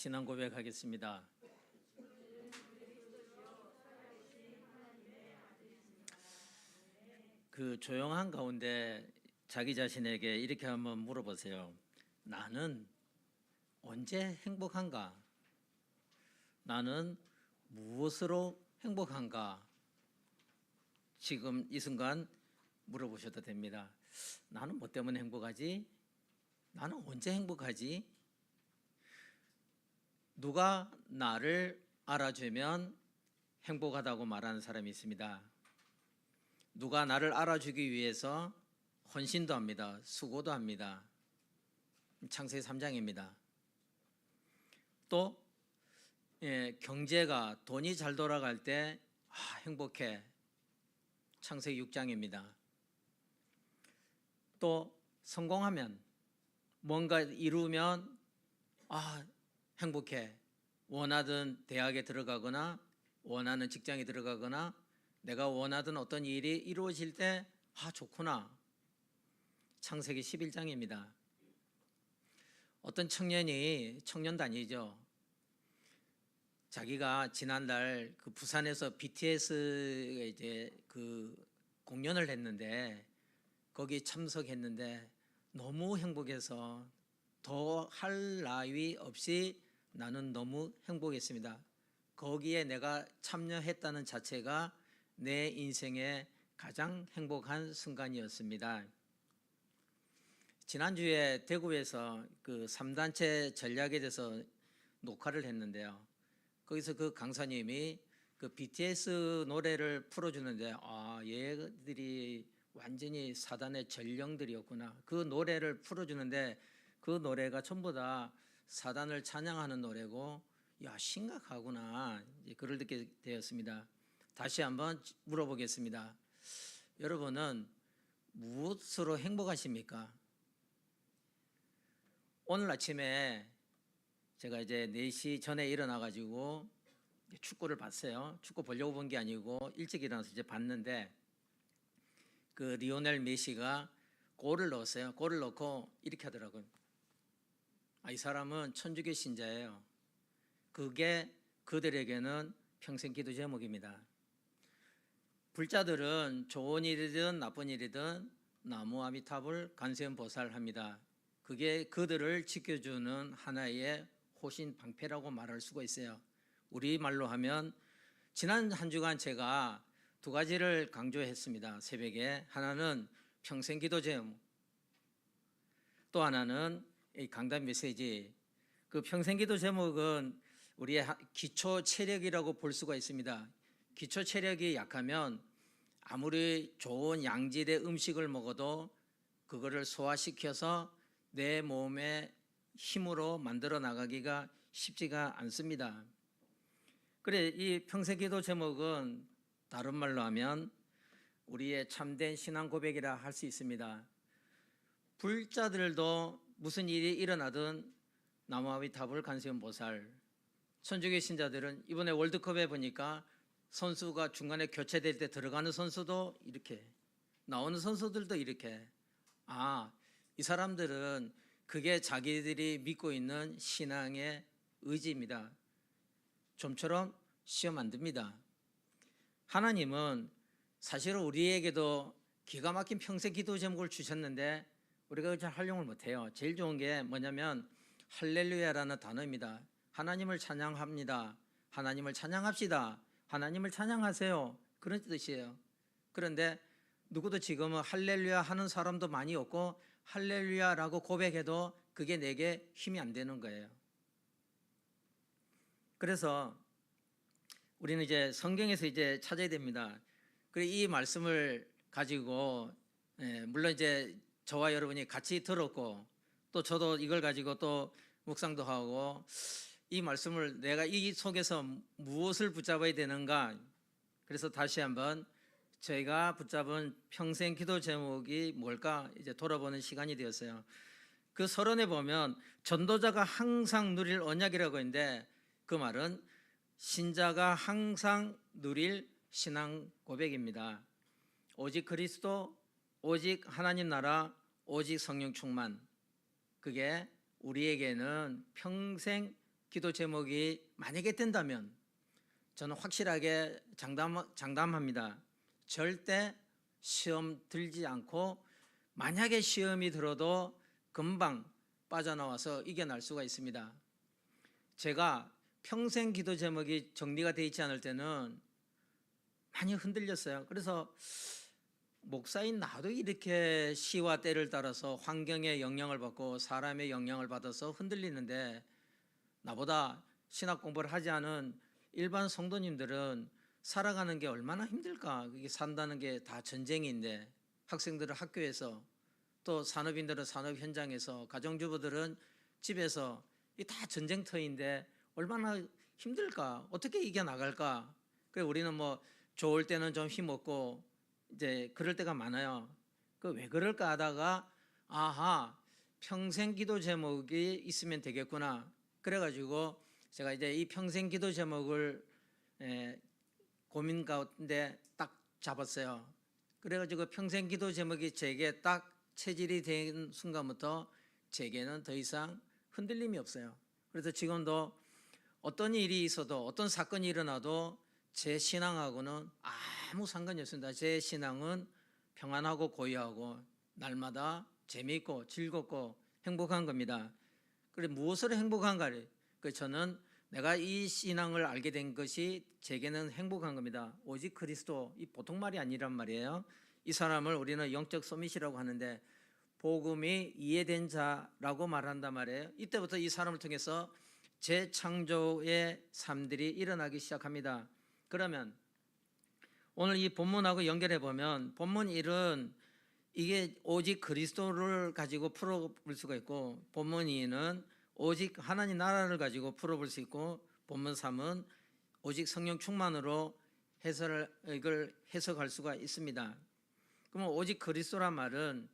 신앙 고백하겠습니다. 그 조용한 가운데 자기 자신에게 이렇게 한번 물어보세요. 나는 언제 행복한가? 나는 무엇으로 행복한가? 지금 이 순간 물어보셔도 됩니다. 나는 뭐 때문에 행복하지? 나는 언제 행복하지? 누가 나를 알아주면 행복하다고 말하는 사람이 있습니다. 누가 나를 알아주기 위해서 헌신도 합니다. 수고도 합니다. 창세기 3장입니다. 또 경제가 돈이 잘 돌아갈 때 행복해. 창세기 6장입니다. 또 성공하면 뭔가 이루면 행복해. 원하던 대학에 들어가거나 원하는 직장에 들어가거나 내가 원하던 어떤 일이 이루어질 때 좋구나. 창세기 11장입니다. 어떤 청년이 청년단이죠. 자기가 지난달 그 부산에서 BTS 이제 그 공연을 했는데 거기 참석했는데 너무 행복해서 더 할 나위 없이 나는 너무 행복했습니다. 거기에 내가 참여했다는 자체가 내 인생의 가장 행복한 순간이었습니다. 지난주에 대구에서 그 3단체 전략에 대해서 녹화를 했는데요. 거기서 그 강사님이 그 BTS 노래를 풀어주는데 얘들이 완전히 사단의 전령들이었구나. 그 노래를 풀어주는데 그 노래가 전부 다 사단을 찬양하는 노래고 심각하구나. 이제 그걸 듣게 되었습니다. 다시 한번 물어보겠습니다. 여러분은 무엇으로 행복하십니까? 오늘 아침에 제가 이제 4시 전에 일어나가지고 축구를 봤어요. 축구 보려고 본 게 아니고 일찍 일어나서 이제 봤는데 그 리오넬 메시가 골을 넣었어요. 골을 넣고 이렇게 하더라고요. 이 사람은 천주교 신자예요. 그게 그들에게는 평생 기도 제목입니다. 불자들은 좋은 일이든 나쁜 일이든 나무 아미타불 간세음 보살합니다. 그게 그들을 지켜주는 하나의 호신 방패라고 말할 수가 있어요. 우리말로 하면 지난 한 주간 제가 2가지를 강조했습니다. 새벽에 하나는 평생 기도 제목, 또 하나는 이 강단 메시지. 그 평생 기도 제목은 우리의 기초 체력이라고 볼 수가 있습니다. 기초 체력이 약하면 아무리 좋은 양질의 음식을 먹어도 그거를 소화시켜서 내 몸의 힘으로 만들어 나가기가 쉽지가 않습니다. 그래, 이 평생 기도 제목은 다른 말로 하면 우리의 참된 신앙 고백이라 할 수 있습니다. 불자들도 무슨 일이 일어나든 나무아미타불 간세음 보살. 천주교 신자들은 이번에 월드컵에 보니까 선수가 중간에 교체될 때 들어가는 선수도 이렇게, 나오는 선수들도 이렇게. 이 사람들은 그게 자기들이 믿고 있는 신앙의 의지입니다. 좀처럼 시험 안 듭니다. 하나님은 사실은 우리에게도 기가 막힌 평생 기도 제목을 주셨는데 우리가 잘 활용을 못해요. 제일 좋은 게 뭐냐면 할렐루야라는 단어입니다. 하나님을 찬양합니다. 하나님을 찬양합시다. 하나님을 찬양하세요. 그런 뜻이에요. 그런데 누구도 지금은 할렐루야 하는 사람도 많이 없고 할렐루야라고 고백해도 그게 내게 힘이 안 되는 거예요. 그래서 우리는 이제 성경에서 이제 찾아야 됩니다. 그리고 이 말씀을 가지고 물론 이제 저와 여러분이 같이 들었고 또 저도 이걸 가지고 또 묵상도 하고 이 말씀을 내가 이 속에서 무엇을 붙잡아야 되는가. 그래서 다시 한번 저희가 붙잡은 평생 기도 제목이 뭘까 이제 돌아보는 시간이 되었어요. 그 서론에 보면 전도자가 항상 누릴 언약이라고 있는데 그 말은 신자가 항상 누릴 신앙 고백입니다. 오직 그리스도, 오직 하나님 나라, 오직 성령 충만. 그게 우리에게는 평생 기도 제목이 만약에 된다면 저는 확실하게 장담합니다. 절대 시험 들지 않고 만약에 시험이 들어도 금방 빠져나와서 이겨낼 수가 있습니다. 제가 평생 기도 제목이 정리가 되어 있지 않을 때는 많이 흔들렸어요. 그래서 목사인 나도 이렇게 시와 때를 따라서 환경의 영향을 받고 사람의 영향을 받아서 흔들리는데 나보다 신학 공부를 하지 않은 일반 성도님들은 살아가는 게 얼마나 힘들까. 이게 산다는 게 다 전쟁인데, 학생들은 학교에서, 또 산업인들은 산업 현장에서, 가정주부들은 집에서, 이 다 전쟁터인데 얼마나 힘들까, 어떻게 이겨나갈까. 그래 우리는 뭐 좋을 때는 좀 힘없고 이제 그럴 때가 많아요. 그 왜 그럴까 하다가 아하, 평생 기도 제목이 있으면 되겠구나. 그래가지고 제가 이제 이 평생 기도 제목을 고민 가운데 딱 잡았어요. 그래가지고 평생 기도 제목이 제게 딱 체질이 된 순간부터 제게는 더 이상 흔들림이 없어요. 그래서 지금도 어떤 일이 있어도 어떤 사건이 일어나도 제 신앙하고는 아무 상관이 없습니다. 제 신앙은 평안하고 고요하고 날마다 재미있고 즐겁고 행복한 겁니다. 그래 무엇으로 행복한가를 저는 내가 이 신앙을 알게 된 것이 제게는 행복한 겁니다. 오직 그리스도, 이 보통 말이 아니란 말이에요. 이 사람을 우리는 영적 서밋이라고 하는데 복음이 이해된 자라고 말한단 말이에요. 이때부터 이 사람을 통해서 재창조의 삶들이 일어나기 시작합니다. 그러면 오늘 이 본문하고 연결해 보면 본문 1은 이게 오직 그리스도를 가지고 풀어볼 수가 있고, 본문 2는 오직 하나님 나라를 가지고 풀어볼 수 있고, 본문 3은 오직 성령 충만으로 이걸 해석할 수가 있습니다. 그러면 오직 그리스도란 말은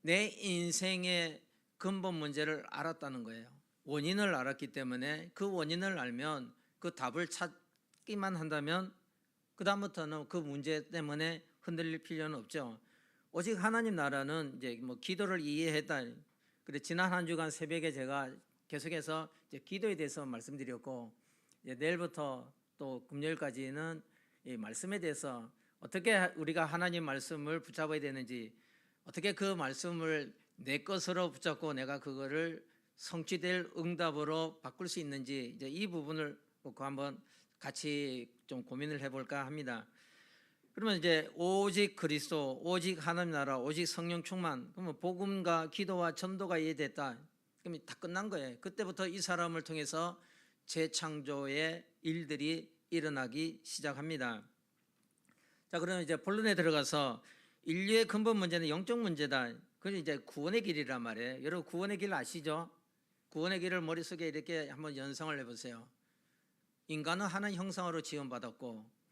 내 인생의 근본 문제를 알았다는 거예요. 원인을 알았기 때문에 그 원인을 알면 그 답을 찾기만 한다면 그 다음부터는 그 문제 때문에 흔들릴 필요는 없죠. 오직 하나님 나라는 이제 뭐 기도를 이해했다. 그래 지난 한 주간 새벽에 제가 계속해서 이제 기도에 대해서 말씀드렸고, 이제 내일부터 또 금요일까지는 이 말씀에 대해서 어떻게 우리가 하나님 말씀을 붙잡아야 되는지, 어떻게 그 말씀을 내 것으로 붙잡고 내가 그거를 성취될 응답으로 바꿀 수 있는지, 이제 이 부분을 놓고 한번 같이 좀 고민을 해볼까 합니다. 그러면 이제 오직 그리스도, 오직 하나님 나라, 오직 성령 충만, 그러면 복음과 기도와 전도가 이해됐다. 그럼 다 끝난 거예요. 그때부터 이 사람을 통해서 재창조의 일들이 일어나기 시작합니다. 자, 그러면 이제 본론에 들어가서 인류의 근본 문제는 영적 문제다. 그게 이제 구원의 길이란 말이에요. 여러분 구원의 길 아시죠? 구원의 길을 머릿속에 이렇게 한번 연상을 해보세요. 인간은 하나님 형상으로 지원받았고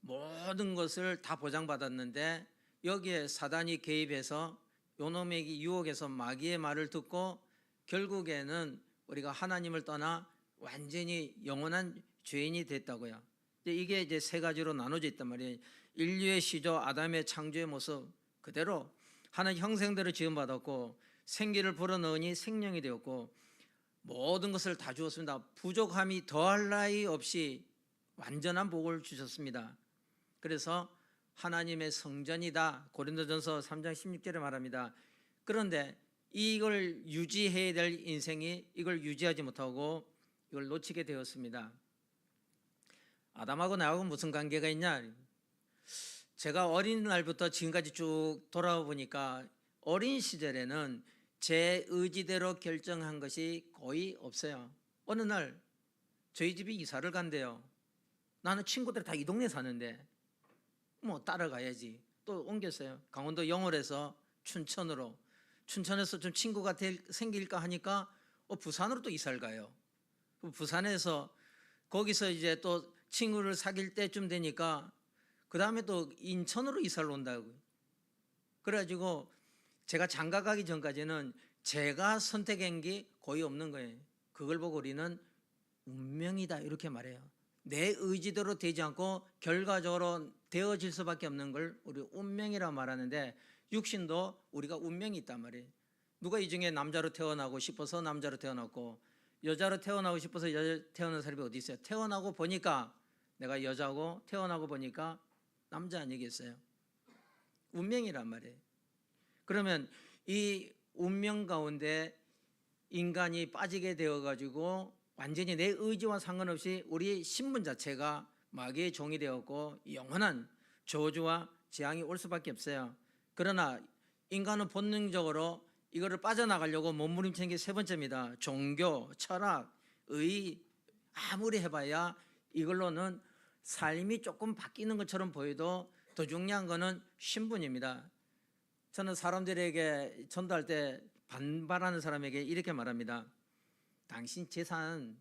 모든 것을 다 보장받았는데 여기에 사단이 개입해서 요놈의 유혹에서 마귀의 말을 듣고 결국에는 우리가 하나님을 떠나 완전히 영원한 죄인이 됐다고요. 이게 이제 세 가지로 나눠져 있단 말이에요. 인류의 시조 아담의 창조의 모습 그대로 하나님 형상대로 지음받았고 생기를 불어넣으니 생명이 되었고 모든 것을 다 주었습니다. 부족함이 더할 나위 없이 완전한 복을 주셨습니다. 그래서 하나님의 성전이다. 고린도전서 3장 16절에 말합니다. 그런데 이걸 유지해야 될 인생이 이걸 유지하지 못하고 이걸 놓치게 되었습니다. 아담하고 나하고 무슨 관계가 있냐? 제가 어린 날부터 지금까지 쭉 돌아와 보니까 어린 시절에는 제 의지대로 결정한 것이 거의 없어요. 어느 날 저희 집이 이사를 간대요. 나는 친구들 다 이 동네 사는데 뭐 따라가야지. 또 옮겼어요. 강원도 영월에서 춘천으로. 춘천에서 좀 친구가 생길까 하니까 부산으로 또 이사를 가요. 부산에서 거기서 이제 또 친구를 사귈 때쯤 되니까 그 다음에 또 인천으로 이사를 온다고요. 그래가지고 제가 장가 가기 전까지는 제가 선택한 게 거의 없는 거예요. 그걸 보고 우리는 운명이다 이렇게 말해요. 내 의지대로 되지 않고 결과적으로 되어질 수밖에 없는 걸 우리 운명이라고 말하는데, 육신도 우리가 운명이 있단 말이에요. 누가 이 중에 남자로 태어나고 싶어서 남자로 태어났고 여자로 태어나고 싶어서 태어난 사람이 어디 있어요? 태어나고 보니까 내가 여자고 태어나고 보니까 남자 아니겠어요? 운명이란 말이에요. 그러면 이 운명 가운데 인간이 빠지게 되어가지고 완전히 내 의지와 상관없이 우리 신분 자체가 마귀의 종이 되었고 영원한 저주와 재앙이 올 수밖에 없어요. 그러나 인간은 본능적으로 이거를 빠져나가려고 몸부림치는 게 세 번째입니다. 종교, 철학, 의 아무리 해봐야 이걸로는 삶이 조금 바뀌는 것처럼 보여도 더 중요한 거는 신분입니다. 저는 사람들에게 전도할 때 반발하는 사람에게 이렇게 말합니다. 당신 재산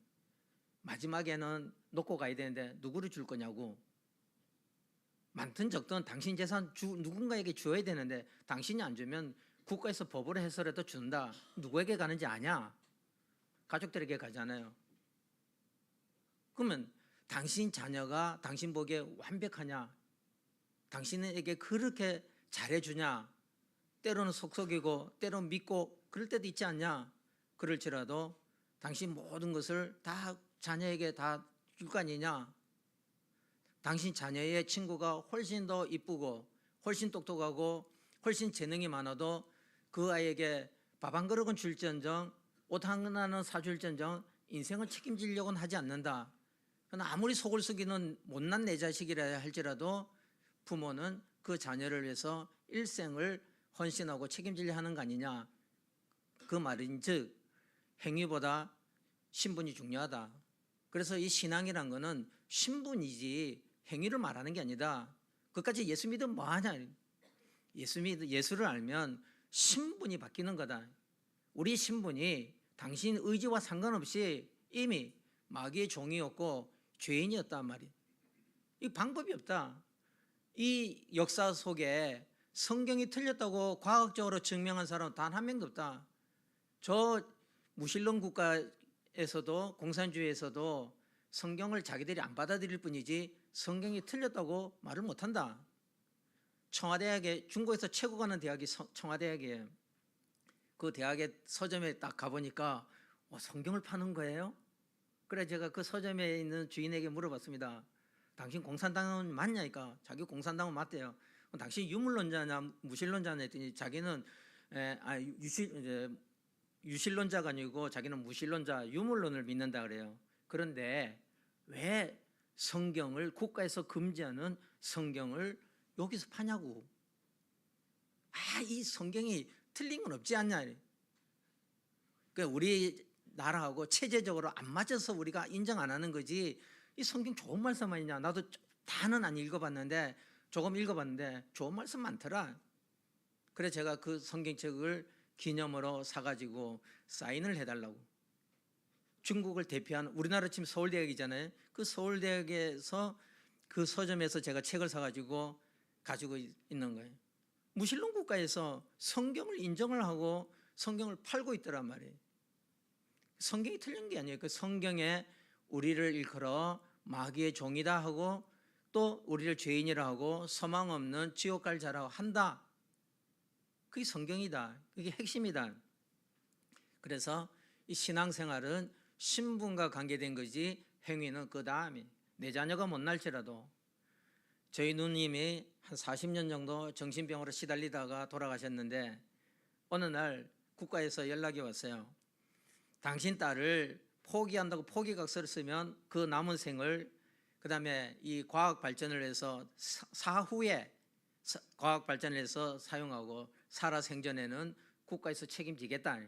마지막에는 놓고 가야 되는데 누구를 줄 거냐고. 많든 적든 당신 재산 누군가에게 줘야 되는데 당신이 안 주면 국가에서 법으로 해서라도 준다. 누구에게 가는지 아냐? 가족들에게 가잖아요. 그러면 당신 자녀가 당신 보기에 완벽하냐? 당신에게 그렇게 잘해주냐? 때로는 속속이고 때로는 믿고 그럴 때도 있지 않냐? 그럴지라도 당신 모든 것을 다 자녀에게 다 줄 거 아니냐? 당신 자녀의 친구가 훨씬 더 이쁘고 훨씬 똑똑하고 훨씬 재능이 많아도 그 아이에게 밥 한 그릇은 줄지언정 옷 하나는 사줄지언정 인생을 책임지려고는 하지 않는다. 그러나 아무리 속을 썩이는 못난 내 자식이라 할지라도 부모는 그 자녀를 위해서 일생을 헌신하고 책임지려 하는 거 아니냐. 그 말인즉 행위보다 신분이 중요하다. 그래서 이 신앙이란 거는 신분이지 행위를 말하는 게 아니다. 그까지 예수 믿으면 뭐하냐. 예수를 알면 신분이 바뀌는 거다. 우리 신분이 당신 의지와 상관없이 이미 마귀의 종이었고 죄인이었단 말이에요. 이 방법이 없다. 이 역사 속에 성경이 틀렸다고 과학적으로 증명한 사람은 단 한 명도 없다. 저 무신론 국가에서도 공산주의에서도 성경을 자기들이 안 받아들일 뿐이지 성경이 틀렸다고 말을 못한다. 청와대학에 중국에서 최고 가는 대학이 청와대학이에요. 그 대학의 서점에 딱 가보니까 성경을 파는 거예요? 그래 제가 그 서점에 있는 주인에게 물어봤습니다. 당신 공산당은 맞냐니까 자기 공산당은 맞대요. 당신 유물론자냐 무신론자냐 했더니 자기는 유신론자가 아니고 자기는 무신론자 유물론을 믿는다 그래요. 그런데 왜 성경을 국가에서 금지하는 성경을 여기서 파냐고. 이 성경이 틀린 건 없지 않냐. 그러니까 우리 나라하고 체제적으로 안 맞아서 우리가 인정 안 하는 거지. 이 성경 좋은 말씀 아니냐. 나도 다는 안 읽어봤는데 조금 읽어봤는데 좋은 말씀 많더라. 그래서 제가 그 성경책을 기념으로 사가지고 사인을 해달라고. 중국을 대표하는 우리나라 지금 서울대학이잖아요. 그 서울대학에서 그 서점에서 제가 책을 사가지고 가지고 있는 거예요. 무신론 국가에서 성경을 인정을 하고 성경을 팔고 있더란 말이에요. 성경이 틀린 게 아니에요. 그 성경에 우리를 일컬어 마귀의 종이다 하고 또 우리를 죄인이라 하고 소망 없는 지옥 갈 자라고 한다. 그게 성경이다. 그게 핵심이다. 그래서 이 신앙생활은 신분과 관계된 거지 행위는 그 다음에 내 자녀가 못날지라도 저희 누님이 한 40년 정도 정신병으로 시달리다가 돌아가셨는데 어느 날 국가에서 연락이 왔어요. 당신 딸을 포기한다고 포기각서를 쓰면 그 남은 생을 그 다음에 이 과학 발전을 해서 사후에 과학 발전을 해서 사용하고 살아 생전에는 국가에서 책임지겠다.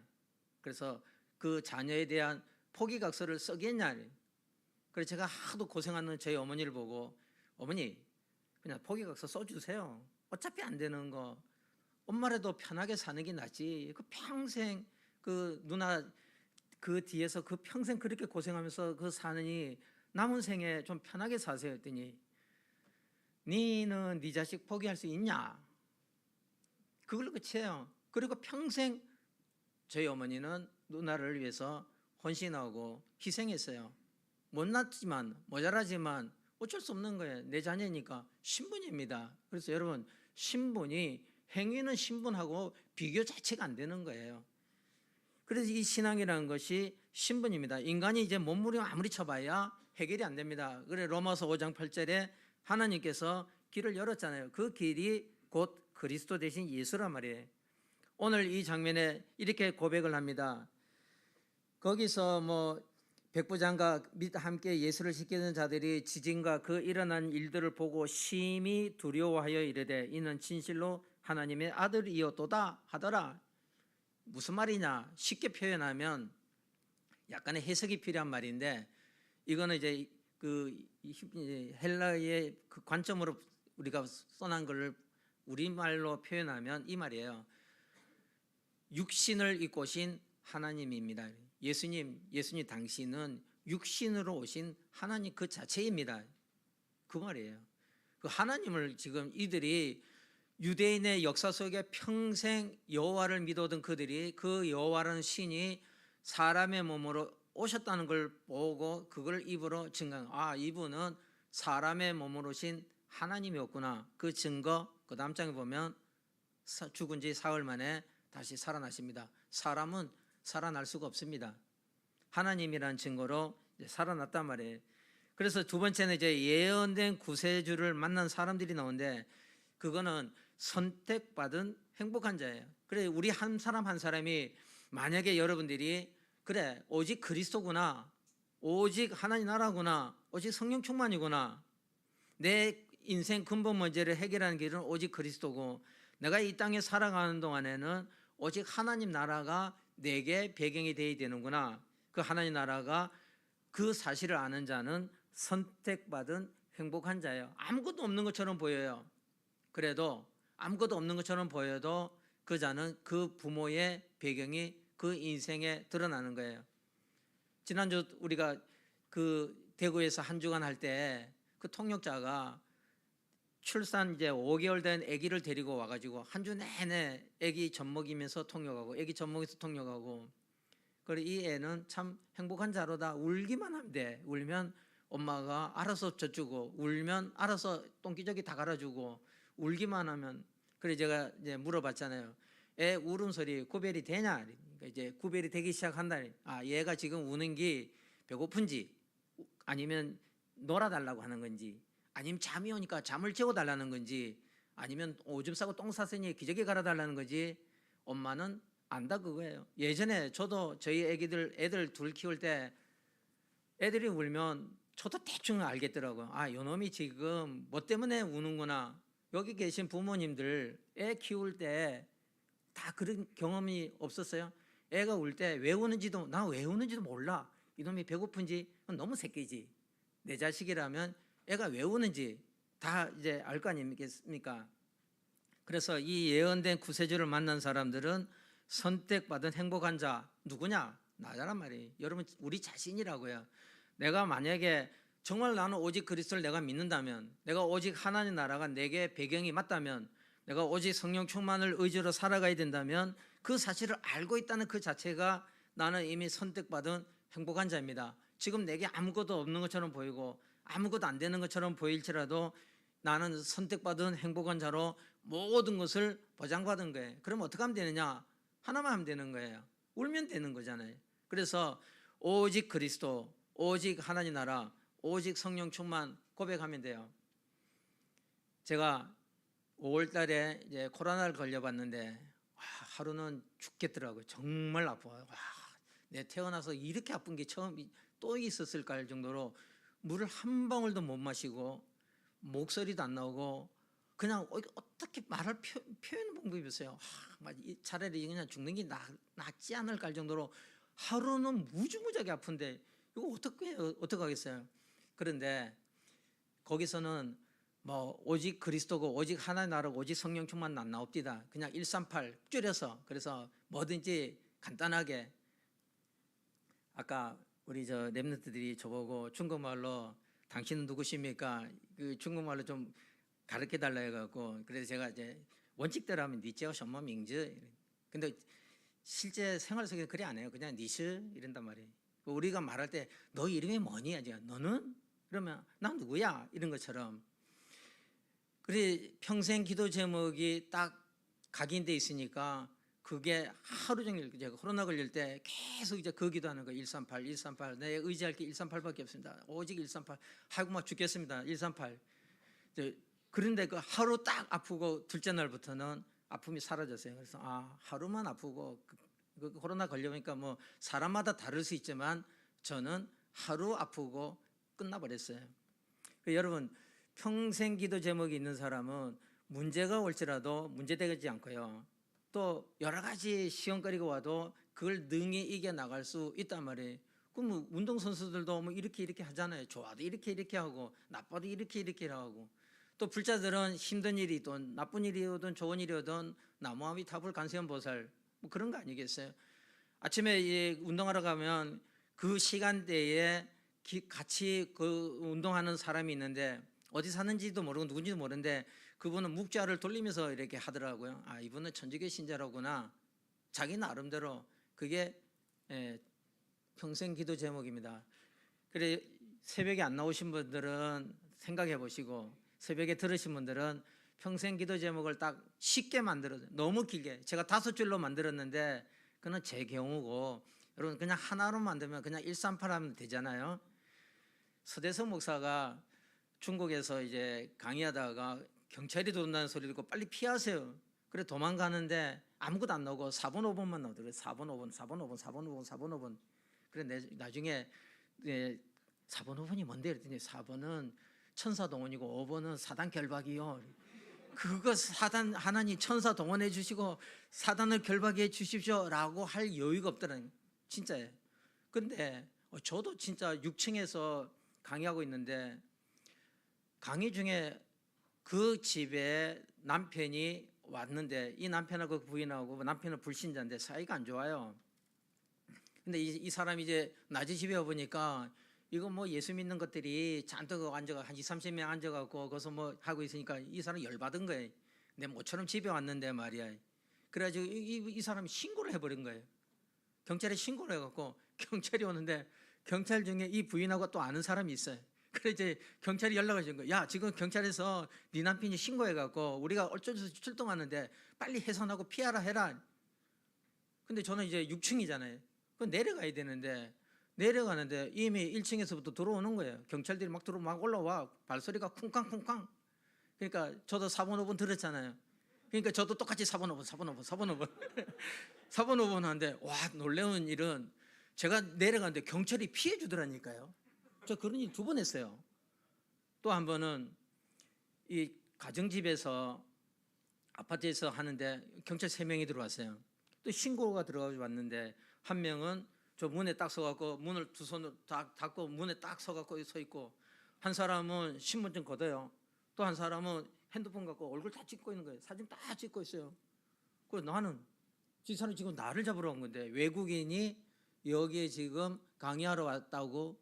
그래서 그 자녀에 대한 포기각서를 쓰겠냐. 그래서 제가 하도 고생하는 저희 어머니를 보고 어머니 그냥 포기각서 써주세요. 어차피 안 되는 거 엄마라도 편하게 사는 게 낫지. 그 평생 그 누나 그 뒤에서 그 평생 그렇게 고생하면서 그 사느니 남은 생에 좀 편하게 사세요 했더니 니는 네 자식 포기할 수 있냐? 그걸로 끝이에요. 그리고 평생 저희 어머니는 누나를 위해서 헌신하고 희생했어요. 못났지만 모자라지만 어쩔 수 없는 거예요. 내 자녀니까 신분입니다. 그래서 여러분 신분이 행위는 신분하고 비교 자체가 안 되는 거예요. 그래서 이 신앙이라는 것이 신분입니다. 인간이 이제 몸부림 아무리 쳐봐야 해결이 안 됩니다. 그래 로마서 5장 8절에 하나님께서 길을 열었잖아요. 그 길이 곧 그리스도 대신 예수란 말이에요. 오늘 이 장면에 이렇게 고백을 합니다. 거기서 뭐 백부장과 및 함께 예수를 지키는 자들이 지진과 그 일어난 일들을 보고 심히 두려워하여 이르되 이는 진실로 하나님의 아들이었도다 하더라. 무슨 말이냐? 쉽게 표현하면 약간의 해석이 필요한 말인데 이거는 이제 그 헬라의 그 관점으로 우리가 써난 걸 우리말로 표현하면 이 말이에요. 육신을 입고 오신 하나님입니다. 예수님 당신은 육신으로 오신 하나님 그 자체입니다. 그 말이에요. 그 하나님을 지금 이들이 유대인의 역사 속에 평생 여호와를 믿어오던 그들이 그 여호와라는 신이 사람의 몸으로 오셨다는 걸 보고 그걸 입으로 증거한, 아, 이분은 사람의 몸으로 오신 하나님이었구나. 그 증거 그 다음 장에 보면 죽은 지 사흘 만에 다시 살아나십니다. 사람은 살아날 수가 없습니다. 하나님이란 증거로 살아났단 말이에요. 그래서 두 번째는 이제 예언된 구세주를 만난 사람들이 나오는데 그거는 선택받은 행복한 자예요. 그래 우리 한 사람 한 사람이 만약에 여러분들이 그래 오직 그리스도구나, 오직 하나님 나라구나, 오직 성령 충만이구나, 내 인생 근본 문제를 해결하는 길은 오직 그리스도고 내가 이 땅에 살아가는 동안에는 오직 하나님 나라가 내게 배경이 되어야 되는구나. 그 하나님 나라가 그 사실을 아는 자는 선택받은 행복한 자예요. 아무것도 없는 것처럼 보여요. 그래도 아무것도 없는 것처럼 보여도 그 자는 그 부모의 배경이 그 인생에 드러나는 거예요. 지난주 우리가 그 대구에서 한 주간 할 때 그 통역자가 출산 이제 5개월 된 아기를 데리고 와가지고 한 주 내내 아기 젖 먹이면서 통역하고 아기 젖 먹이면서 통역하고 그래 이 애는 참 행복한 자로다. 울기만 하면 돼. 울면 엄마가 알아서 젖주고 울면 알아서 똥기저귀 다 갈아주고 울기만 하면 그래 제가 이제 물어봤잖아요. 애 울음소리 구별이 되냐? 그러니까 이제 구별이 되기 시작한다. 아 얘가 지금 우는 게 배고픈지 아니면 놀아달라고 하는 건지 아니면 잠이 오니까 잠을 재워달라는 건지 아니면 오줌 싸고 똥 쌌으니 기저귀 갈아달라는 건지 엄마는 안다 그거예요. 예전에 저도 저희 애들 둘 키울 때 애들이 울면 저도 대충 알겠더라고요. 아 요놈이 지금 뭐 때문에 우는구나. 여기 계신 부모님들 애 키울 때 다 그런 경험이 없었어요? 애가 울 때 왜 우는지도 나 왜 우는지도 몰라. 이놈이 배고픈지 너무 새끼지. 내 자식이라면 애가 왜 우는지 다 이제 알 거 아닙니까? 그래서 이 예언된 구세주를 만난 사람들은 선택받은 행복한 자 누구냐? 나잖란 말이에요. 여러분 우리 자신이라고요. 내가 만약에 정말 나는 오직 그리스도를 내가 믿는다면 내가 오직 하나님 나라가 내게 배경이 맞다면 내가 오직 성령 충만을 의지로 살아가야 된다면 그 사실을 알고 있다는 그 자체가 나는 이미 선택받은 행복한 자입니다. 지금 내게 아무것도 없는 것처럼 보이고 아무것도 안 되는 것처럼 보일지라도 나는 선택받은 행복한 자로 모든 것을 보장받은 거예요. 그럼 어떻게 하면 되느냐? 하나만 하면 되는 거예요. 울면 되는 거잖아요. 그래서 오직 그리스도, 오직 하나님 나라, 오직 성령 충만 고백하면 돼요. 제가 5월 달에 이제 코로나를 걸려봤는데 하루는 죽겠더라고요. 정말 아파요. 내 태어나서 이렇게 아픈 게 처음 또 있었을까 할 정도로 물을 한 방울도 못 마시고 목소리도 안 나오고 그냥 어떻게 말할 표현 방법이 없어요. 차라리 그냥 죽는 게 낫지 않을까 할 정도로 하루는 무지무지하게 아픈데 이거 어떻게 하겠어요? 그런데 거기서는 뭐 오직 그리스도고 오직 하나님 나라고 오직 성령 충만 안 나옵니다. 그냥 138 줄여서 그래서 뭐든지 간단하게 아까 우리 저 랩런트들이 저보고 중국말로 당신은 누구십니까? 그 중국말로 좀 가르쳐 달라 해갖고 그래서 제가 이제 원칙대로 하면 니제오 셔머 밍즈 근데 실제 생활 속에 그래 안 해요. 그냥 니스 이런단 말이에요. 우리가 말할 때 너 이름이 뭐니? 하지 너는? 그러면 난 누구야? 이런 것처럼 그래 평생 기도 제목이 딱 각인돼 있으니까 그게 하루 종일 제가 코로나 걸릴 때 계속 이제 그 기도하는 거예요. 138, 138. 내 의지할 게 138밖에 없습니다. 오직 138. 하고 막 죽겠습니다. 138. 그런데 그 하루 딱 아프고 둘째 날부터는 아픔이 사라졌어요. 그래서 하루만 아프고 그 코로나 걸려보니까 뭐 사람마다 다를 수 있지만 저는 하루 아프고 끝나버렸어요. 여러분, 평생 기도 제목이 있는 사람은 문제가 올지라도 문제되지 않고요, 또 여러 가지 시험거리가 와도 그걸 능히 이겨나갈 수 있단 말이에요. 그럼 뭐 운동선수들도 뭐 이렇게 하잖아요. 좋아도 이렇게 하고 나빠도 이렇게 하고, 또 불자들은 힘든 일이든 나쁜 일이든 좋은 일이든 나무아미 타불 간세음 보살 뭐 그런 거 아니겠어요? 아침에 운동하러 가면 그 시간대에 같이 그 운동하는 사람이 있는데 어디 사는지도 모르고 누군지도 모르는데 그분은 묵자를 돌리면서 이렇게 하더라고요. 이분은 천주교 신자로구나. 자기 나름대로 그게 평생 기도 제목입니다. 그래, 새벽에 안 나오신 분들은 생각해 보시고, 새벽에 들으신 분들은 평생 기도 제목을 딱 쉽게 만들어요. 너무 길게 제가 5줄로 만들었는데 그건 제 경우고, 여러분 그냥 하나로 만들면 그냥 138 하면 되잖아요. 서대성 목사가 중국에서 이제 강의하다가 경찰이 들어온다는 소리 듣고 빨리 피하세요. 그래 도망가는데 아무것도 안 나오고 4번 5번만 나오더라고요. 4번 5번 4번 5번 4번 5번 4번 5번. 그래 나중에 4번 5번이 뭔데 그랬더니 4번은 천사 동원이고 5번은 사단 결박이요. 그거 사단 하나님 천사 동원해 주시고 사단을 결박해 주십시오라고 할 여유가 없더라고요. 진짜예요. 근데 저도 진짜 6층에서 강의하고 있는데 강의 중에 그 집에 남편이 왔는데 이 남편하고 부인하고, 남편은 불신자인데 사이가 안 좋아요. 근데 이 사람이 이제 낮에 집에 와보니까 이거 뭐 예수 믿는 것들이 잔뜩 앉아가 한 20-30명 앉아갖고 거기서 뭐 하고 있으니까 이 사람이 열받은 거예요. 내 모처럼 집에 왔는데 말이야. 그래가지고 이 사람이 신고를 해버린 거예요. 경찰에 신고를 해갖고 경찰이 오는데 경찰 중에 이 부인하고 또 아는 사람이 있어요. 그래 이제 경찰이 연락을 준 거예요. 야, 지금 경찰에서 네 남편이 신고해갖고 우리가 어쩌서 출동하는데 빨리 해산하고 피하라 해라. 근데 저는 이제 6층이잖아요. 그 내려가야 되는데 내려가는데 이미 1층에서부터 들어오는 거예요. 경찰들이 막 올라와. 발소리가 쿵쾅쿵쾅. 그러니까 저도 4번 5번 들었잖아요. 그러니까 저도 똑같이 4번 5번 4번 5번 4번 5번 4번 5번 하는데, 와, 놀라운 일은 제가 내려가는데 경찰이 피해 주더라니까요. 저 그런 일 2번 했어요. 또 한 번은 이 가정집에서 아파트에서 하는데 경찰 3명이 들어왔어요. 또 신고가 들어가서 왔는데 한 명은 저 문에 딱 서갖고 문을 2 손으로 딱 닫고 문에 딱 서갖고 서 있고, 한 사람은 신분증 걷어요. 또 한 사람은 핸드폰 갖고 얼굴 다 찍고 있는 거예요. 사진 다 찍고 있어요. 그래서 나는 이 사람이 지금 나를 잡으러 온 건데 외국인이 여기에 지금 강의하러 왔다고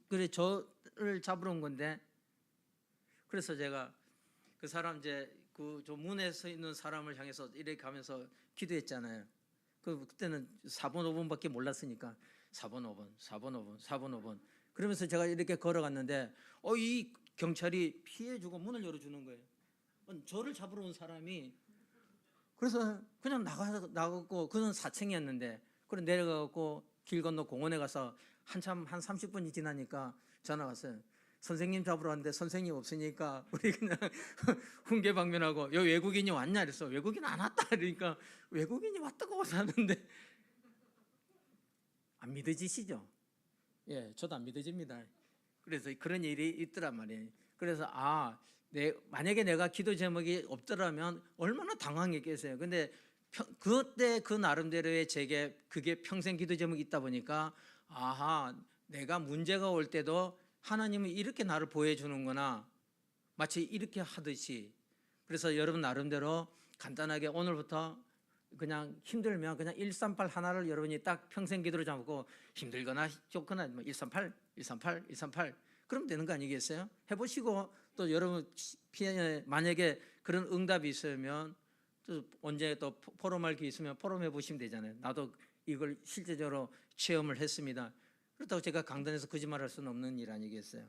그래 저를 잡으러 온 건데, 그래서 제가 그 사람 이제 저 문에 서 있는 사람을 향해서 이렇게 가면서 기도했잖아요. 그때는 4번 5번밖에 몰랐으니까 4번 5번 4번 5번 4번 5번 그러면서 제가 이렇게 걸어갔는데 이 경찰이 피해주고 문을 열어주는 거예요. 저를 잡으러 온 사람이. 그래서 그냥 나가고 그는 4층이었는데 그래 내려가고 길 건너 공원에 가서 한참 한 30분이 지나니까 전화 왔어요. 선생님 잡으러 왔는데 선생님 없으니까 우리 그냥 훈계방면하고 여기 외국인이 왔냐 그래서 외국인 안 왔다 그러니까 외국인이 왔다고 하는데 안 믿어지시죠? 예, 저도 안 믿어집니다. 그래서 그런 일이 있더란 말이에요. 그래서 만약에 내가 기도 제목이 없더라면 얼마나 당황했겠어요. 근데 그때 그 나름대로의 제게 그게 평생 기도 제목이 있다 보니까 내가 문제가 올 때도 하나님은 이렇게 나를 보여주는구나, 마치 이렇게 하듯이. 그래서 여러분 나름대로 간단하게 오늘부터 그냥 힘들면 그냥 138 하나를 여러분이 딱 평생 기도로 잡고 힘들거나 좋거나 138 138 138 그러면 되는 거 아니겠어요? 해보시고 또 여러분 만약에 그런 응답이 있으면 또 언제 또 포럼할 게 있으면 포럼해 보시면 되잖아요. 나도 이걸 실제적으로 체험을 했습니다. 그렇다고 제가 강단에서 거짓말할 수는 없는 일 아니겠어요?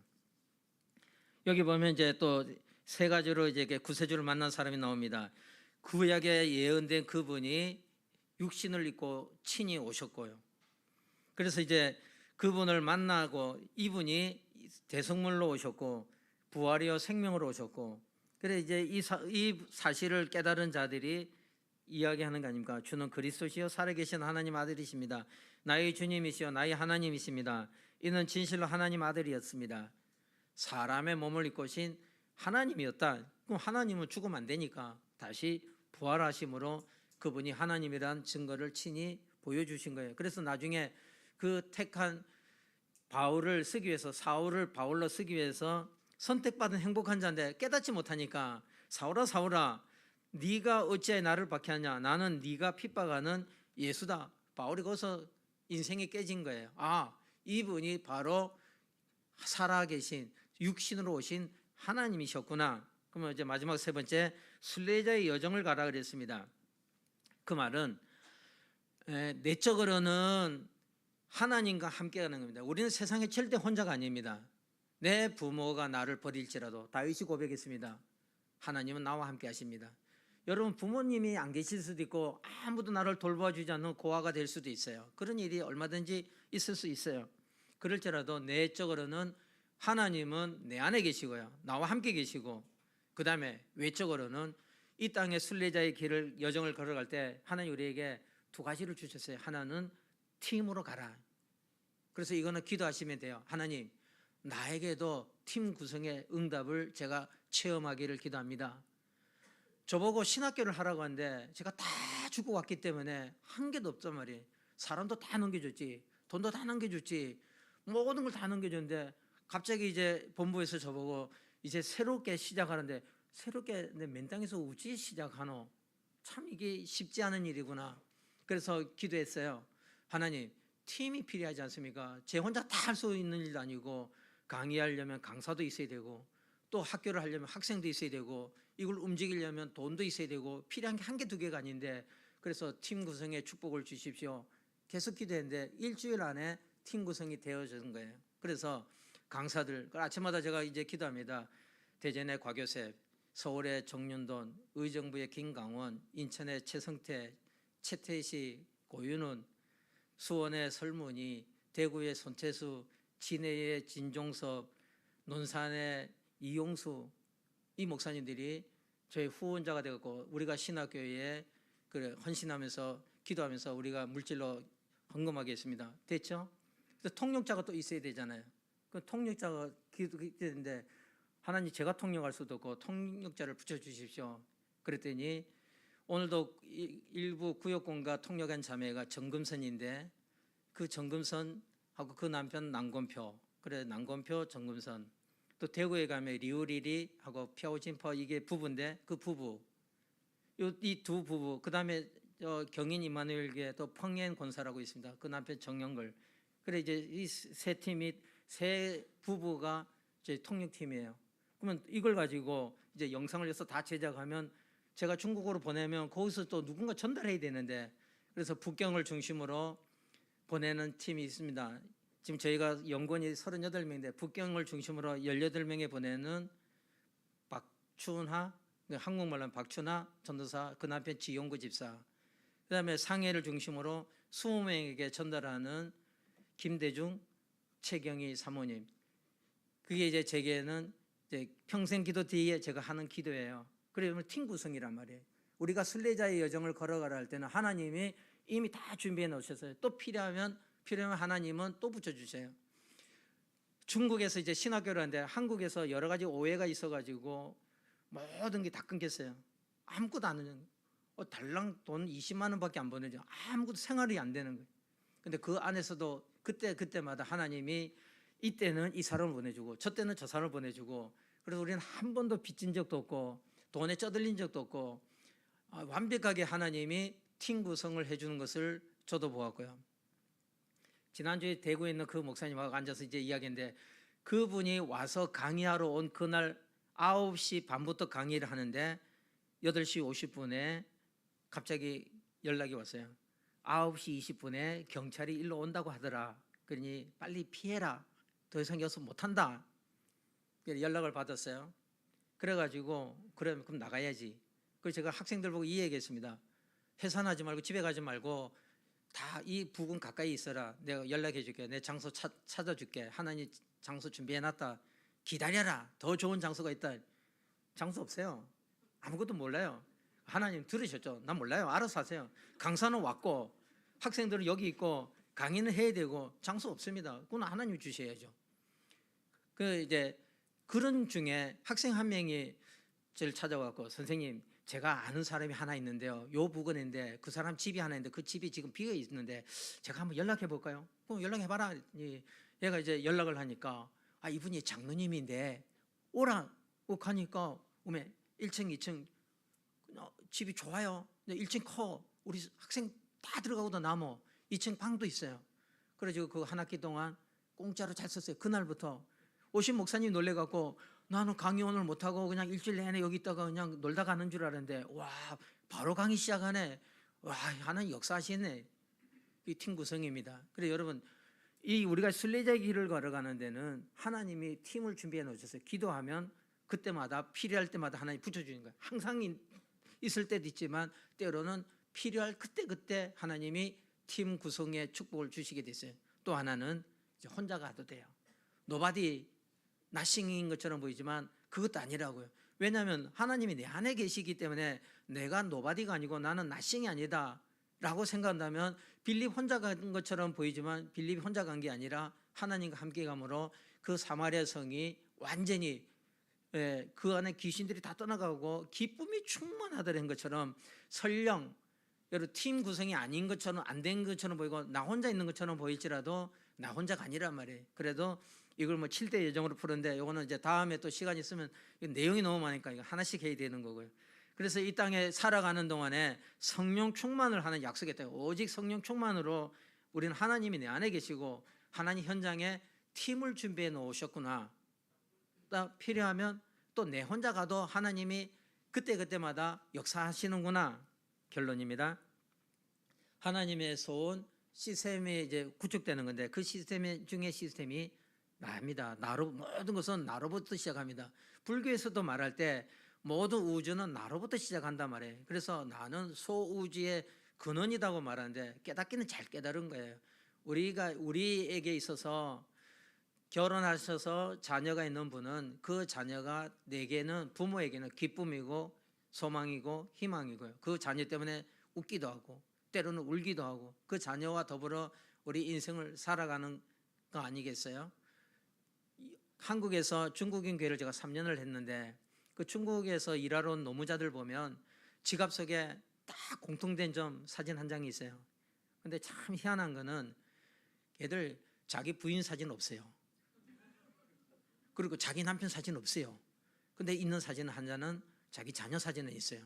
여기 보면 이제 또 3가지로 이제 구세주를 만난 사람이 나옵니다. 구약에 예언된 그분이 육신을 입고 친히 오셨고요. 그래서 이제 그분을 만나고 이분이 대성물로 오셨고 부활이요 생명으로 오셨고, 그래 이제 이 사실을 깨달은 자들이 이야기하는 거 아닙니까? 주는 그리스도시요 살아계신 하나님 아들이십니다. 나의 주님이시요 나의 하나님이십니다. 이는 진실로 하나님 아들이었습니다. 사람의 몸을 입고 오신 하나님이었다. 그럼 하나님은 죽으면 안 되니까 다시 부활하심으로 그분이 하나님이란 증거를 친히 보여주신 거예요. 그래서 나중에 그 택한 바울을 쓰기 위해서, 사울을 바울로 쓰기 위해서 선택받은 행복한 자인데 깨닫지 못하니까 사울아 사울아 네가 어찌하여 나를 박해하냐, 나는 네가 핍박하는 예수다. 바울이 거기서 인생이 깨진 거예요. 아, 이분이 바로 살아계신 육신으로 오신 하나님이셨구나. 그러면 이제 마지막 세 번째, 순례자의 여정을 가라 그랬습니다. 그 말은 내적으로는 하나님과 함께 가는 겁니다. 우리는 세상에 절대 혼자가 아닙니다. 내 부모가 나를 버릴지라도, 다윗이 고백했습니다. 하나님은 나와 함께 하십니다. 여러분, 부모님이 안 계실 수도 있고 아무도 나를 돌봐주지 않는 고아가 될 수도 있어요. 그런 일이 얼마든지 있을 수 있어요. 그럴지라도 내적으로는 하나님은 내 안에 계시고요, 나와 함께 계시고, 그 다음에 외적으로는 이 땅의 순례자의 길을, 여정을 걸어갈 때 하나님 우리에게 두 가지를 주셨어요. 하나는 팀으로 가라. 그래서 이거는 기도하시면 돼요. 하나님, 나에게도 팀 구성의 응답을 제가 체험하기를 기도합니다. 저보고 신학교를 하라고 하는데 제가 다 주고 왔기 때문에 한 개도 없단 말이에요. 사람도 다 넘겨줬지, 돈도 다 넘겨줬지, 모든 걸 다 넘겨줬는데 갑자기 이제 본부에서 저보고 이제 새롭게 시작하는데, 새롭게 내 맨땅에서 우지 시작하노? 참 이게 쉽지 않은 일이구나. 그래서 기도했어요. 하나님, 팀이 필요하지 않습니까? 제 혼자 다 할 수 있는 일도 아니고, 강의하려면 강사도 있어야 되고, 또 학교를 하려면 학생도 있어야 되고, 이걸 움직이려면 돈도 있어야 되고, 필요한 게 한 개 두 개가 아닌데, 그래서 팀 구성에 축복을 주십시오. 계속 기도했는데 일주일 안에 팀 구성이 되어진 거예요. 그래서 강사들, 아침마다 제가 이제 기도합니다. 대전의 곽요셉, 서울의 정윤돈, 의정부의 김강원, 인천의 최성태, 최태시, 고윤은, 수원의 설문이, 대구의 손태수, 진해의 진종섭, 논산의 이용수, 이 목사님들이 저희 후원자가 되었고, 우리가 신학교에 헌신하면서 기도하면서 우리가 물질로 헌금하게 했습니다. 됐죠? 그래서 통역자가 또 있어야 되잖아요. 그 통역자가 기도했는데, 하나님 제가 통역할 수도 없고 통역자를 붙여주십시오. 그랬더니 오늘도 일부 구역공과 통역한 자매가 정금선인데, 그 정금선하고 그 남편 남건표, 그래 남건표 정금선, 또 대구에 가면 리우리리하고 표진퍼, 이게 부부인데 그 부부, 이 두 부부, 그 다음에 경인 이마누엘교회 또 펑옌 권사라고 있습니다. 그 남편 정영걸. 그래 이제 이 세 팀이, 세 부부가 이제 통역팀이에요. 그러면 이걸 가지고 이제 영상을 해서 다 제작하면 제가 중국어로 보내면 거기서 또 누군가 전달해야 되는데, 그래서 북경을 중심으로 보내는 팀이 있습니다. 지금 저희가 연구원이 38명인데 북경을 중심으로 18명에 보내는 박춘하, 한국말로 하면 박춘하 전도사, 그 남편 지용구 집사, 그 다음에 상해를 중심으로 20명에게 전달하는 김대중, 최경희 사모님. 그게 이제 제게는 이제 평생 기도 뒤에 제가 하는 기도예요. 그러면 팀 구성이란 말이에요. 우리가 순례자의 여정을 걸어가라 할 때는 하나님이 이미 다 준비해 놓으셨어요. 또 필요하면 하나님은 또 붙여주세요. 중국에서 이제 신학교를 하는데 한국에서 여러 가지 오해가 있어가지고 모든 게 다 끊겼어요. 아무것도 안 하는, 달랑 돈 20만 원밖에 안 보내죠. 아무것도 생활이 안 되는 거예요. 근데 그 안에서도 그때마다 하나님이 이때는 이 사람을 보내주고 저때는 저 사람을 보내주고, 그래서 우리는 한 번도 빚진 적도 없고 돈에 쩌들린 적도 없고, 완벽하게 하나님이 팀 구성을 해주는 것을 저도 보았고요. 지난주에 대구에 있는 그 목사님하고 앉아서 이제 이야기했는데, 그분이 와서 강의하러 온 그날 9시 반부터 강의를 하는데 8시 50분에 갑자기 연락이 왔어요. 9시 20분에 경찰이 일로 온다고 하더라. 그러니 빨리 피해라. 더 이상 여기서 못한다. 연락을 받았어요. 그래가지고 그럼 나가야지. 그래서 제가 학생들 보고 이 얘기했습니다. 해산하지 말고 집에 가지 말고 다 이 부근 가까이 있어라. 내가 연락해 줄게. 내 장소 찾아줄게. 하나님 장소 준비해놨다. 기다려라. 더 좋은 장소가 있다. 장소 없어요. 아무것도 몰라요. 하나님 들으셨죠? 난 몰라요. 알아서 하세요. 강사는 왔고 학생들은 여기 있고 강의는 해야 되고 장소 없습니다. 그건 하나님 주셔야죠. 그 이제 그런 중에 학생 한 명이 저를 찾아왔고, 선생님 제가 아는 사람이 하나 있는데요, 요 부근인데 그 사람 집이 하나 있는데 그 집이 지금 비어 있는데 제가 한번 연락해 볼까요? 그럼 연락해 봐라. 얘가 이제 연락을 하니까 이분이 장로님인데 오라고 가니까 오메 1층 2층 집이 좋아요. 1층 커. 우리 학생 다 들어가고도 남어. 2층 방도 있어요. 그래가지고 그 한 학기 동안 공짜로 잘 썼어요. 그날부터 오신 목사님 놀래갖고 나는 강의 오늘 못하고 그냥 일주일 내내 여기 있다가 그냥 놀다 가는 줄 알았는데 와 바로 강의 시작하네. 와 하나님 역사하시네. 이 팀 구성입니다. 그래 여러분 이 우리가 순례자의 길을 걸어가는 데는 하나님이 팀을 준비해 놓으셨어요. 기도하면 그때마다 필요할 때마다 하나님 붙여주는 거예요. 항상 있을 때도 있지만 때로는 필요할 그때 하나님이 팀 구성에 축복을 주시게 됐어요. 또 하나는 이제 혼자 가도 돼요. 노바디 나싱인 것처럼 보이지만 그것도 아니라고요. 왜냐하면 하나님이 내 안에 계시기 때문에 내가 노바디가 아니고 나는 나싱이 아니다 라고 생각한다면 빌립 혼자 간 것처럼 보이지만 빌립이 혼자 간 게 아니라 하나님과 함께 감으로 그 사마리아 성이 완전히 그 안에 귀신들이 다 떠나가고 기쁨이 충만하더라는 것처럼 설령 여러분 팀 구성이 아닌 것처럼 안 된 것처럼 보이고 나 혼자 있는 것처럼 보일지라도 나 혼자가 아니란 말이에요. 그래도 이걸 뭐 7대 예정으로 푸는데 이거는 이제 다음에 또 시간이 있으면 내용이 너무 많으니까 이거 하나씩 해야 되는 거고요. 그래서 이 땅에 살아가는 동안에 성령 충만을 하는 약속했대요. 오직 성령 충만으로 우리는 하나님이 내 안에 계시고 하나님 현장에 팀을 준비해 놓으셨구나. 또 필요하면 또 내 혼자 가도 하나님이 그때마다 역사하시는구나. 결론입니다. 하나님의 소원 시스템이 이제 구축되는 건데 그 시스템 중에 시스템이 나입니다. 나로 모든 것은 나로부터 시작합니다. 불교에서도 말할 때 모든 우주는 나로부터 시작한단 말이에요. 그래서 나는 소우주의 근원이라고 말하는데 깨닫기는 잘 깨달은 거예요. 우리에게 있어서 결혼하셔서 자녀가 있는 분은 그 자녀가 내게는 부모에게는 기쁨이고 소망이고 희망이고요. 그 자녀 때문에 웃기도 하고 때로는 울기도 하고 그 자녀와 더불어 우리 인생을 살아가는 거 아니겠어요? 한국에서 중국인 교회를 제가 3년을 했는데 그 중국에서 일하러 온 노무자들 보면 지갑 속에 딱 공통된 점 사진 한 장이 있어요. 근데 참 희한한 거는 걔들 자기 부인 사진 없어요. 그리고 자기 남편 사진 없어요. 근데 있는 사진 한 장은 자기 자녀 사진은 있어요.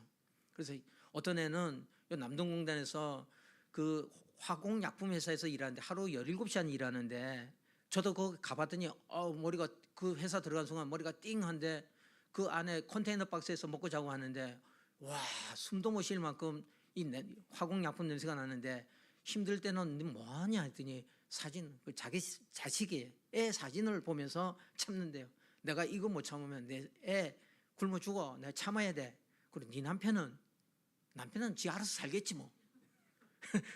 그래서 어떤 애는 남동공단에서 그 화공약품 회사에서 일하는데 하루 17시간 일하는데 저도 거기 가봤더니 머리가 그 회사 들어간 순간 머리가 띵한데 그 안에 컨테이너 박스에서 먹고 자고 하는데 와 숨도 못 쉴 만큼 이 화공약품 냄새가 나는데 힘들 때는 뭐하냐 했더니 사진 자기 자식의 애 사진을 보면서 참는데요. 내가 이거 못 참으면 내 애 굶어 죽어. 내가 참아야 돼. 그리고 네 남편은 지 알아서 살겠지 뭐.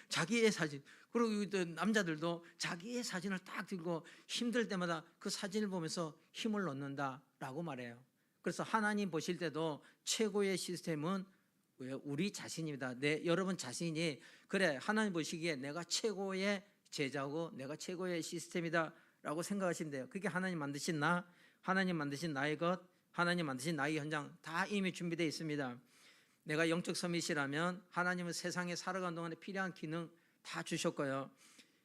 자기의 사진. 그리고 남자들도 자기의 사진을 딱 들고 힘들 때마다 그 사진을 보면서 힘을 얻는다라고 말해요. 그래서 하나님 보실 때도 최고의 시스템은 우리 자신입니다. 여러분 자신이 그래 하나님 보시기에 내가 최고의 제자고 내가 최고의 시스템이다라고 생각하시면 돼요. 그게 하나님 만드신 나, 하나님 만드신 나의 것, 하나님 만드신 나의 현장 다 이미 준비되어 있습니다. 내가 영적 서밋이라면 하나님은 세상에 살아가는 동안에 필요한 기능 다 주셨고요.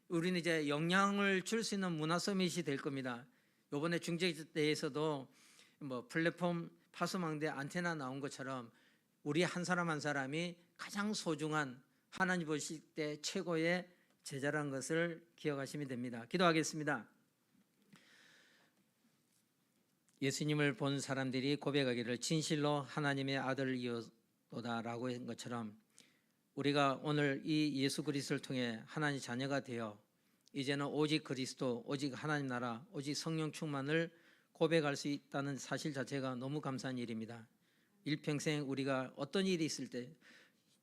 우리는 이제 영향을 줄 수 있는 문화 서밋이 될 겁니다. 이번에 중재대에서도 뭐 플랫폼 파수망대 안테나 나온 것처럼 우리 한 사람 한 사람이 가장 소중한 하나님 보실 때 최고의 제자라는 것을 기억하시면 됩니다. 기도하겠습니다. 예수님을 본 사람들이 고백하기를 진실로 하나님의 아들이었도다라고 한 것처럼 우리가 오늘 이 예수 그리스도를 통해 하나님 자녀가 되어 이제는 오직 그리스도, 오직 하나님 나라, 오직 성령 충만을 고백할 수 있다는 사실 자체가 너무 감사한 일입니다. 일평생 우리가 어떤 일이 있을 때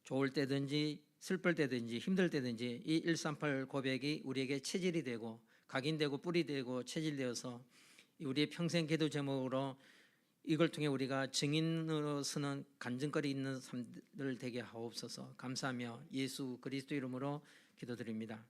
좋을 때든지 슬플 때든지 힘들 때든지 이 138 고백이 우리에게 체질이 되고 각인되고 뿌리 되고 체질되어서 우리의 평생 기도 제목으로 이걸 통해 우리가 증인으로서는 간증거리 있는 삶들 되게 하옵소서. 감사하며 예수 그리스도 이름으로 기도드립니다.